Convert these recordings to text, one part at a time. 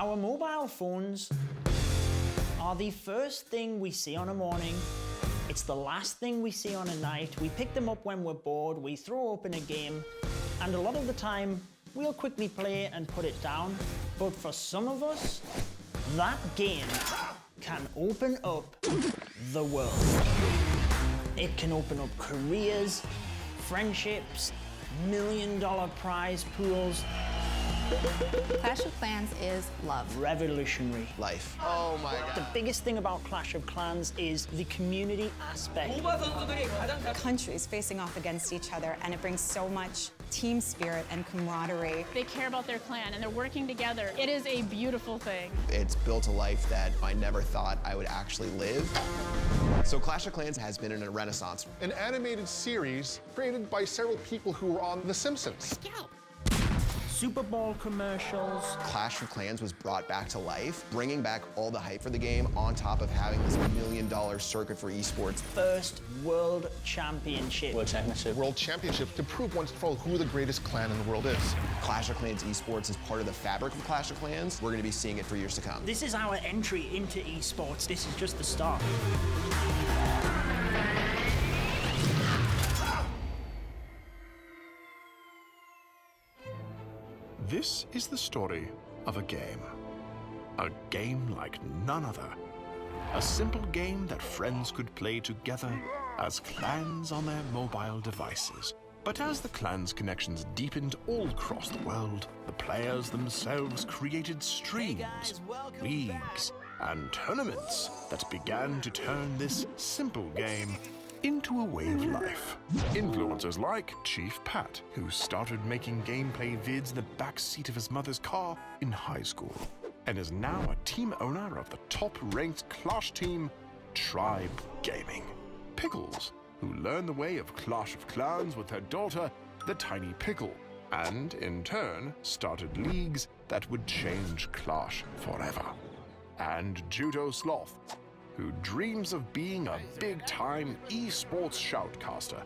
Our mobile phones are the first thing we see on a morning. It's the last thing we see on a night. We pick them up when we're bored, we throw open a game, and a lot of the time, we'll quickly play and put it down. But for some of us, that game can open up the world. It can open up careers, friendships, million-dollar prize pools. Clash of Clans is love. Revolutionary. Life. Oh my God. The biggest thing about Clash of Clans is the community aspect. Countries facing off against each other, and it brings so much team spirit and camaraderie. They care about their clan and they're working together. It is a beautiful thing. It's built a life that I never thought I would actually live. So Clash of Clans has been in a renaissance. An animated series created by several people who were on The Simpsons. Super Bowl commercials. Clash of Clans was brought back to life, bringing back all the hype for the game on top of having this $1 million circuit for esports. First World Championship. World Championship to prove once and for all who the greatest clan in the world is. Clash of Clans esports is part of the fabric of Clash of Clans. We're going to be seeing it for years to come. This is our entry into esports. This is just the start. This is the story of a game. A game like none other. A simple game that friends could play together as clans on their mobile devices. But as the clans' connections deepened all across the world, the players themselves created streams, leagues, and tournaments that began to turn this simple game into a way of life. Influencers like Chief Pat, who started making gameplay vids in the backseat of his mother's car in high school, and is now a team owner of the top-ranked Clash team, Tribe Gaming. Pickles, who learned the way of Clash of Clans with her daughter, the Tiny Pickle, and in turn started leagues that would change Clash forever. And Judo Sloth, who dreams of being a big-time esports shoutcaster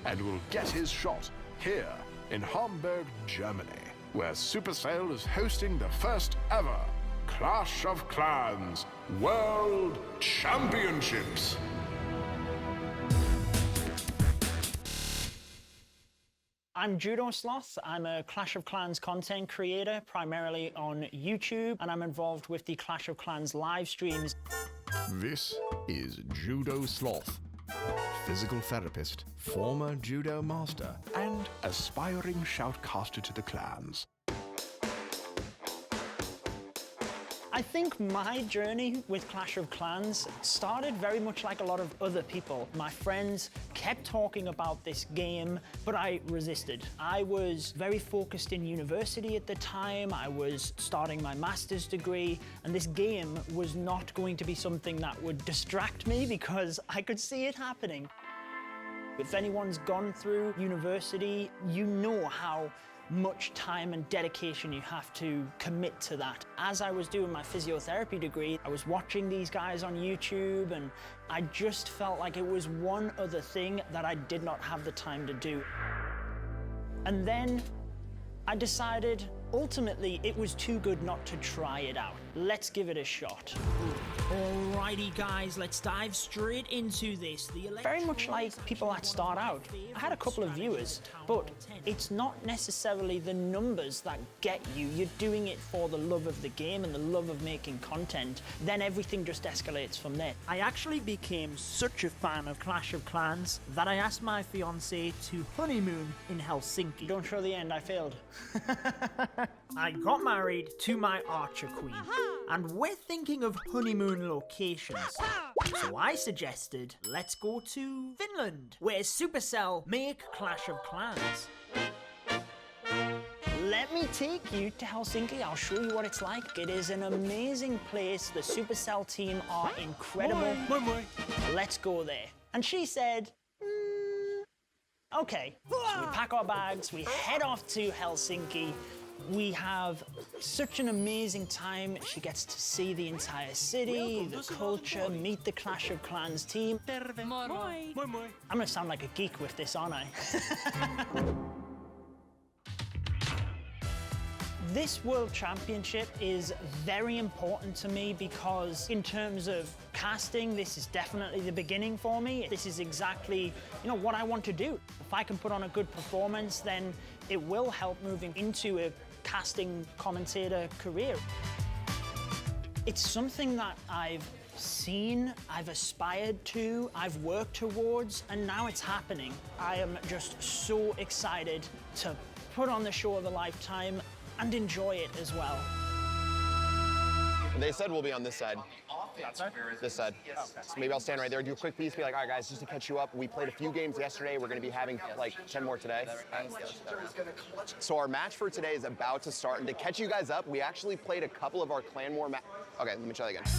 and will get his shot here in Hamburg, Germany, where Supercell is hosting the first ever Clash of Clans World Championships. I'm Judo Sloth. I'm a Clash of Clans content creator, primarily on YouTube, and I'm involved with the Clash of Clans live streams. This is Judo Sloth, physical therapist, former judo master, and aspiring shoutcaster to the clans. I think my journey with Clash of Clans started very much like a lot of other people. My friends kept talking about this game, but I resisted. I was very focused in university at the time. I was starting my master's degree, and this game was not going to be something that would distract me because I could see it happening. If anyone's gone through university, you know how much time and dedication you have to commit to that. As I was doing my physiotherapy degree, I was watching these guys on YouTube, and I just felt like it was one other thing that I did not have the time to do. And then I decided, ultimately, it was too good not to try it out. Let's give it a shot. Alrighty guys, let's dive straight into this. Very much like people that start out. I had a couple of viewers, but it's not necessarily the numbers that get you. You're doing it for the love of the game and the love of making content. Then everything just escalates from there. I actually became such a fan of Clash of Clans that I asked my fiancée to honeymoon in Helsinki. Don't show the end, I failed. I got married to my archer queen, and we're thinking of honeymoon locations. So I suggested, let's go to Finland, where Supercell make Clash of Clans. Let me take you to Helsinki. I'll show you what it's like. It is an amazing place. The Supercell team are incredible. Let's go there. And she said, okay. So we pack our bags, we head off to Helsinki. We have such an amazing time. She gets to see the entire city, the culture, meet the Clash of Clans team. I'm gonna sound like a geek with this, aren't I? This World Championship is very important to me because in terms of casting, this is definitely the beginning for me. This is exactly, what I want to do. If I can put on a good performance, then it will help moving into a casting commentator career. It's something that I've seen, I've aspired to, I've worked towards, and now it's happening. I am just so excited to put on the show of a lifetime and enjoy it as well. They said we'll be on this side. This side. So maybe I'll stand right there, do a quick piece, be like, all right, guys, just to catch you up, we played a few games yesterday. We're going to be having like 10 more today. So our match for today is about to start. And to catch you guys up, we actually played a couple of our Clan War matches. Okay, let me try that again.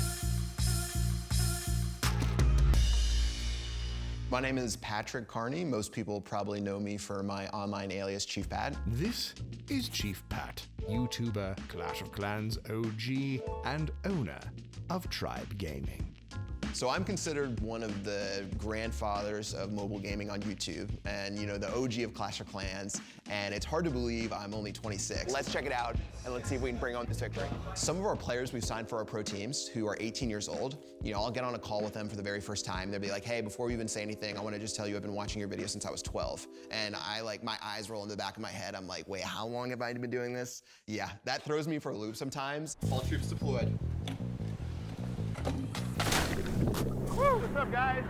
My name is Patrick Carney. Most people probably know me for my online alias Chief Pat. This is Chief Pat, YouTuber, Clash of Clans OG, and owner of Tribe Gaming. So I'm considered one of the grandfathers of mobile gaming on YouTube and, the OG of Clash of Clans, and it's hard to believe I'm only 26. Let's check it out and let's see if we can bring on this victory. Some of our players we've signed for our pro teams who are 18 years old, I'll get on a call with them for the very first time. They'll be like, hey, before we even say anything, I want to just tell you I've been watching your videos since I was 12. And my eyes roll in the back of my head. I'm like, wait, how long have I been doing this? Yeah, that throws me for a loop sometimes. All troops deployed. What's up, guys?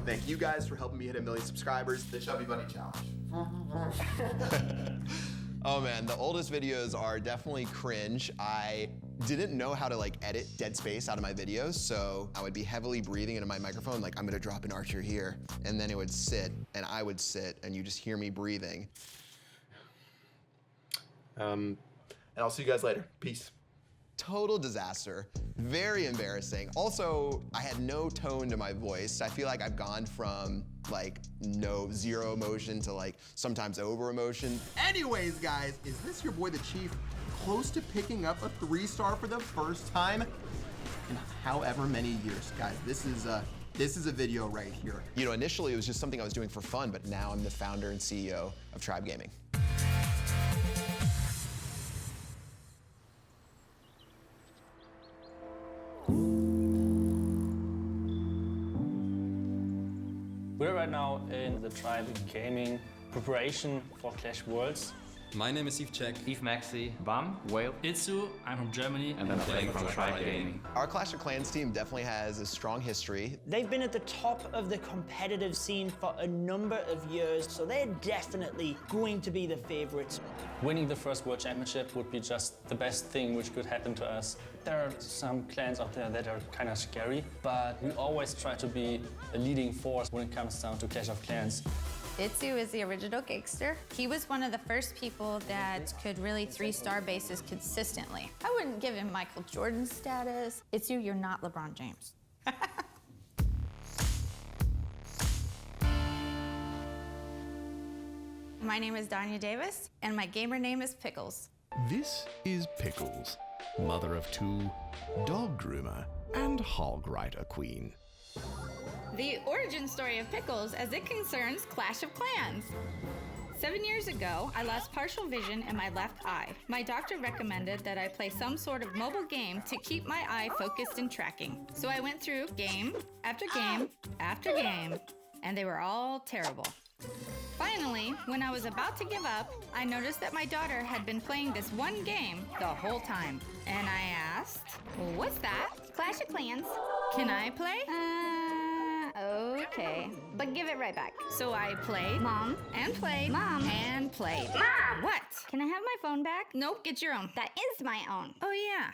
Thank you guys for helping me hit 1 million subscribers. The Chubby Bunny Challenge. Oh man, the oldest videos are definitely cringe. I didn't know how to edit dead space out of my videos, so I would be heavily breathing into my microphone, like I'm gonna drop an archer here, and then it would sit, and I would sit, and you just hear me breathing. And I'll see you guys later. Peace. Total disaster, very embarrassing. Also, I had no tone to my voice. I feel like I've gone from zero emotion to sometimes over emotion. Anyways, guys, is this your boy the Chief close to picking up a 3-star for the first time in however many years? Guys, this is a video right here. Initially it was just something I was doing for fun, but now I'm the founder and CEO of Tribe Gaming. We're right now in the Tribe Gaming preparation for Clash Worlds. My name is Eve Czech. Eve Maxi, Bam, Whale, Itzu, I'm from Germany, and I'm playing from Tribe Gaming. Our Clash of Clans team definitely has a strong history. They've been at the top of the competitive scene for a number of years, so they're definitely going to be the favorites. Winning the first World Championship would be just the best thing which could happen to us. There are some clans out there that are kind of scary, but we always try to be a leading force when it comes down to Clash of Clans. Itzu is the original gangster. He was one of the first people that could really 3-star bases consistently. I wouldn't give him Michael Jordan status. Itzu, you're not LeBron James. My name is Danya Davis, and my gamer name is Pickles. This is Pickles, mother of 2, dog groomer, and hog rider queen. The origin story of Pickles as it concerns Clash of Clans. 7 years ago, I lost partial vision in my left eye. My doctor recommended that I play some sort of mobile game to keep my eye focused and tracking. So I went through game after game after game, and they were all terrible. Finally, when I was about to give up, I noticed that my daughter had been playing this one game the whole time. And I asked, what's that? Clash of Clans. Can I play? Okay, but give it right back. So I played, Mom, and played, Mom, and played. Mom! What? Can I have my phone back? Nope, get your own. That is my own. Oh yeah.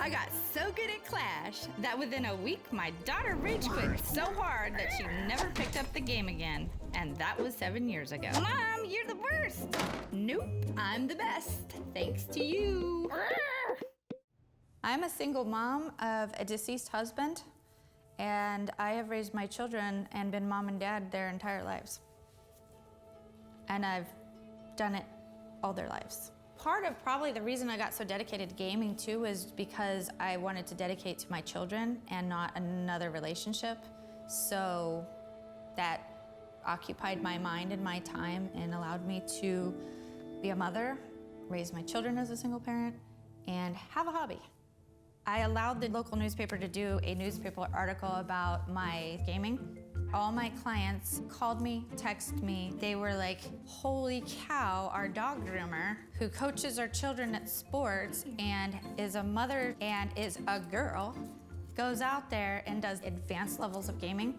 I got so good at Clash that within a week, my daughter rage quit so hard that she never picked up the game again. And that was 7 years ago. Mom, you're the worst. Nope, I'm the best. Thanks to you. I'm a single mom of a deceased husband, and I have raised my children and been mom and dad their entire lives. And I've done it all their lives. Part of probably the reason I got so dedicated to gaming too is because I wanted to dedicate to my children and not another relationship. So that occupied my mind and my time and allowed me to be a mother raise my children as a single parent, and have a hobby. I allowed the local newspaper to do a newspaper article about my gaming. All my clients called me, texted me. They were like, holy cow, our dog groomer who coaches our children at sports and is a mother and is a girl goes out there and does advanced levels of gaming.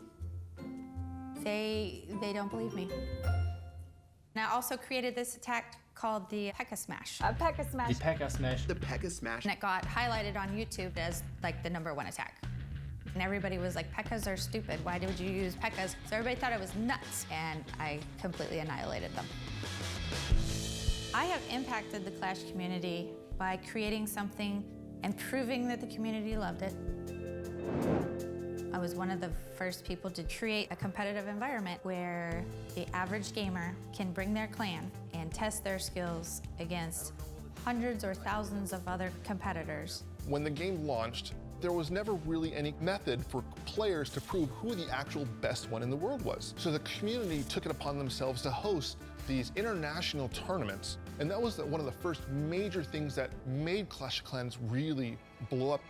They don't believe me. And I also created this attack called the P.E.K.K.A. Smash. A P.E.K.K.A. Smash. The P.E.K.K.A. Smash. The P.E.K.K.A. Smash. And it got highlighted on YouTube as like the #1 attack. And everybody was like, P.E.K.K.A.s are stupid. Why would you use P.E.K.K.A.s? So everybody thought I was nuts, and I completely annihilated them. I have impacted the Clash community by creating something and proving that the community loved it. I was one of the first people to create a competitive environment where the average gamer can bring their clan and test their skills against hundreds or thousands of other competitors. When the game launched, there was never really any method for players to prove who the actual best one in the world was. So the community took it upon themselves to host these international tournaments. And that was one of the first major things that made Clash of Clans really blow up.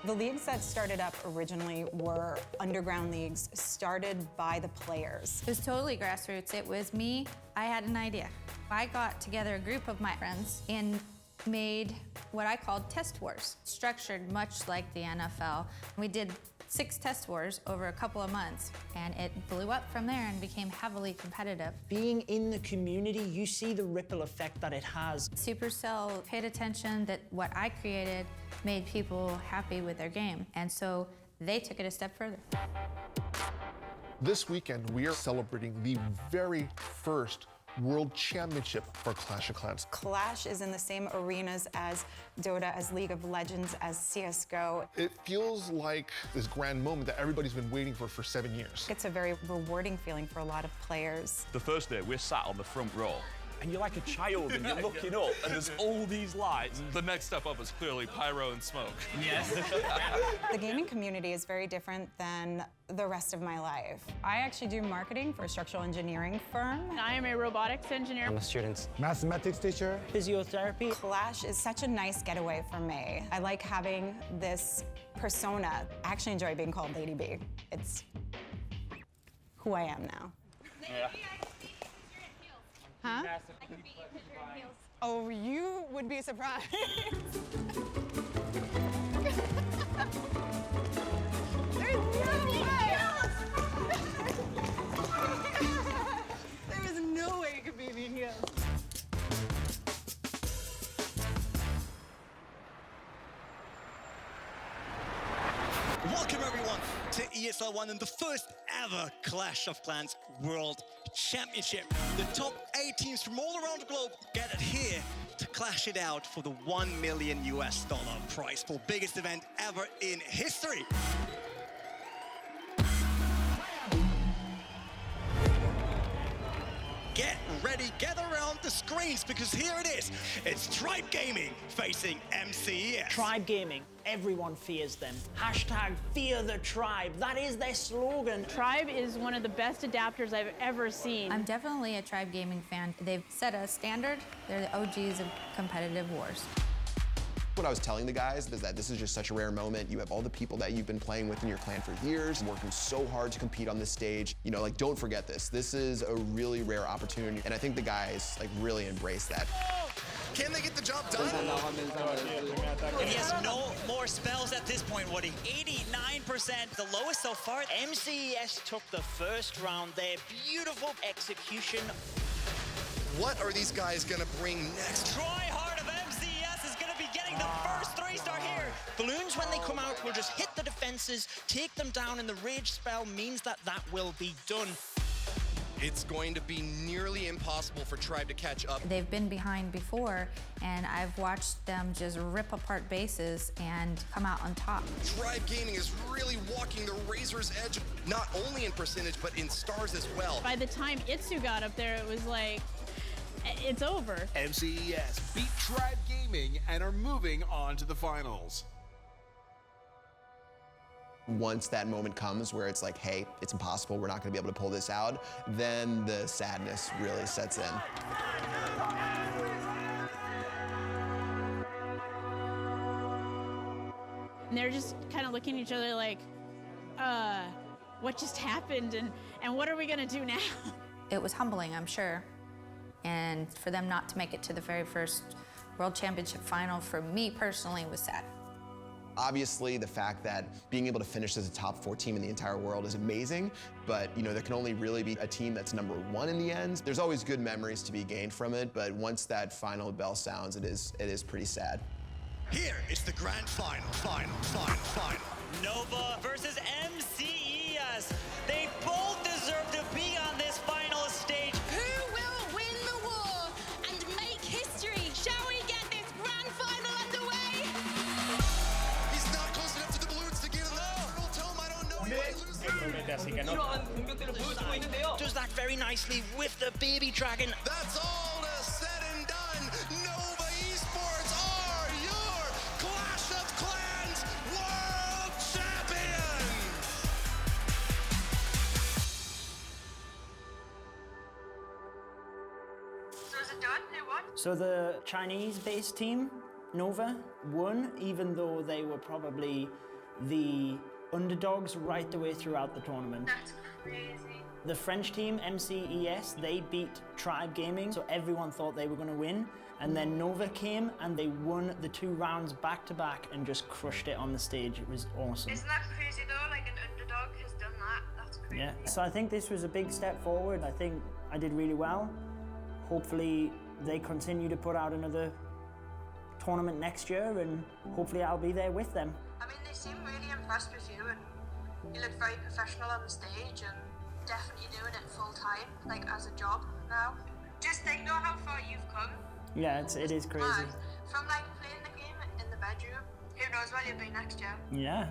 The leagues that started up originally were underground leagues started by the players. It was totally grassroots. It was me. I had an idea. I got together a group of my friends and made what I called test wars, structured much like the NFL. We did 6 test wars over a couple of months, and it blew up from there and became heavily competitive. Being in the community, you see the ripple effect that it has. Supercell paid attention that what I created made people happy with their game, and so they took it a step further. This weekend, we are celebrating the very first World Championship for Clash of Clans. Clash is in the same arenas as Dota, as League of Legends, as CSGO. It feels like this grand moment that everybody's been waiting for 7 years. It's a very rewarding feeling for a lot of players. The first day, we're sat on the front row, and you're like a child, and you're looking up, and there's all these lights. The next step up is clearly pyro and smoke. Yes. The gaming community is very different than the rest of my life. I actually do marketing for a structural engineering firm. I am a robotics engineer. I'm a student. Mathematics teacher. Physiotherapy. Clash is such a nice getaway for me. I like having this persona. I actually enjoy being called Lady B. It's who I am now. Yeah. Huh? Oh, you would be surprised. There's no way! There is no way it could be me here. Welcome everyone to ESL 1 and the first ever Clash of Clans World Championship. The top 8 teams from all around the globe gathered here to clash it out for the $1 million prize pool. Biggest event ever in history. Get ready, gather around the screens because here it is. It's Tribe Gaming facing MCES. Tribe Gaming, everyone fears them. Hashtag fear the tribe, that is their slogan. Tribe is one of the best adapters I've ever seen. I'm definitely a Tribe Gaming fan. They've set a standard. They're the OGs of competitive wars. What I was telling the guys is that this is just such a rare moment. You have all the people that you've been playing with in your clan for years, working so hard to compete on this stage. You know, like, don't forget this. This is a really rare opportunity, and I think the guys, like, really embrace that. Can they get the job done? And he has no more spells at this point, Woody. 89%, the lowest so far. MCES took the first round there. Beautiful execution. What are these guys gonna bring next? Try hard of MCES is gonna be getting the first 3-star here. Balloons, when they come out, will just hit the defenses, take them down, and the rage spell means that that will be done. It's going to be nearly impossible for Tribe to catch up. They've been behind before, and I've watched them just rip apart bases and come out on top. Tribe Gaming is really walking the razor's edge, not only in percentage, but in stars as well. By the time Itsu got up there, it was like, it's over. MCES beat Tribe Gaming and are moving on to the finals. Once that moment comes where it's like, hey, it's impossible, we're not gonna be able to pull this out, then the sadness really sets in. And they're just kind of looking at each other like, what just happened, and what are we gonna do now? It was humbling, I'm sure. And for them not to make it to the very first World Championship final, for me personally, was sad. Obviously, the fact that being able to finish as a top 4 team in the entire world is amazing, but there can only really be a team that's #1 in the end. There's always good memories to be gained from it, but once that final bell sounds, it is pretty sad. Here is the grand final. Nova versus MCES. They both deserve to be on this final stage. Who will win the war and make history? Shall we get this grand final underway? He's not close enough to the balloons to get in the final tome. I don't know. Does that very nicely with the baby dragon. That's all said and done. Nova Esports are your Clash of Clans World Champions! So is it done? Who won? So the Chinese-based team, Nova, won, even though they were probably the underdogs right the way throughout the tournament. That's crazy. The French team, MCES, they beat Tribe Gaming, so everyone thought they were going to win. And then Nova came and they won the 2 rounds back-to-back and just crushed it on the stage. It was awesome. Isn't that crazy though? Like an underdog has done that. That's crazy. Yeah, so I think this was a big step forward. I think I did really well. Hopefully they continue to put out another tournament next year, and hopefully I'll be there with them. I mean, they seem really impressed with you, and you look very professional on the stage, and definitely doing it full time, like as a job now. Just think though how far you've come. Yeah, it is crazy. Man, from like playing the game in the bedroom, who knows where you'll be next year. Yeah.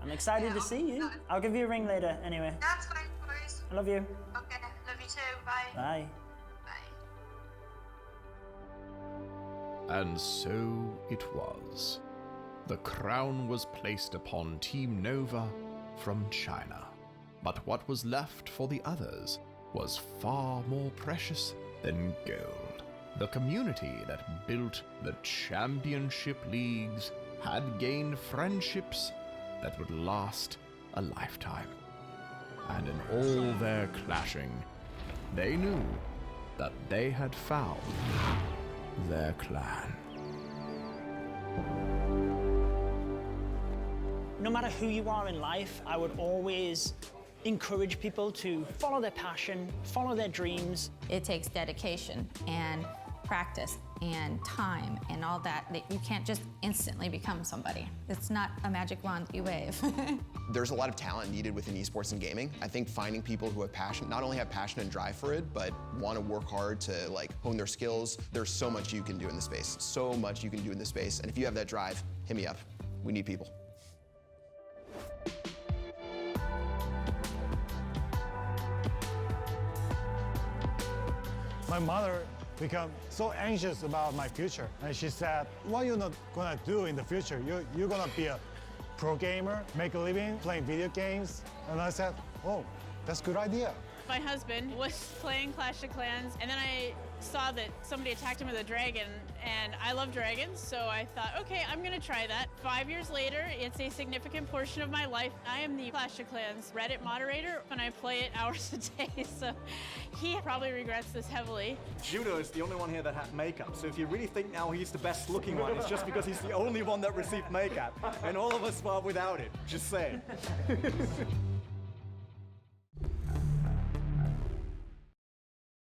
I'm excited to see you. I'll give you a ring later anyway. That's fine, boys. I love you. Okay, love you too. Bye. Bye. And so it was. The crown was placed upon Team Nova from China. But what was left for the others was far more precious than gold. The community that built the championship leagues had gained friendships that would last a lifetime. And in all their clashing, they knew that they had found their clan. No matter who you are in life, I would always encourage people to follow their passion, follow their dreams. It takes dedication and practice and time and all that you can't just instantly become somebody. It's not a magic wand you wave. There's a lot of talent needed within esports and gaming. I think finding people who have passion, not only have passion and drive for it, but want to work hard to hone their skills. There's so much you can do in this space. So much you can do in this space. And if you have that drive, hit me up. We need people. My mother became so anxious about my future. And she said, what are you not gonna do in the future? You're gonna be a pro gamer, make a living, playing video games. And I said, oh, that's a good idea. My husband was playing Clash of Clans, and then I saw that somebody attacked him with a dragon, and I love dragons, so I thought, okay, I'm gonna try that. 5 years later, it's a significant portion of my life. I am the Clash of Clans Reddit moderator, and I play it hours a day, so he probably regrets this heavily. Judo is the only one here that had makeup, so if you really think now he's the best looking one, it's just because he's the only one that received makeup, and all of us were without it, just saying.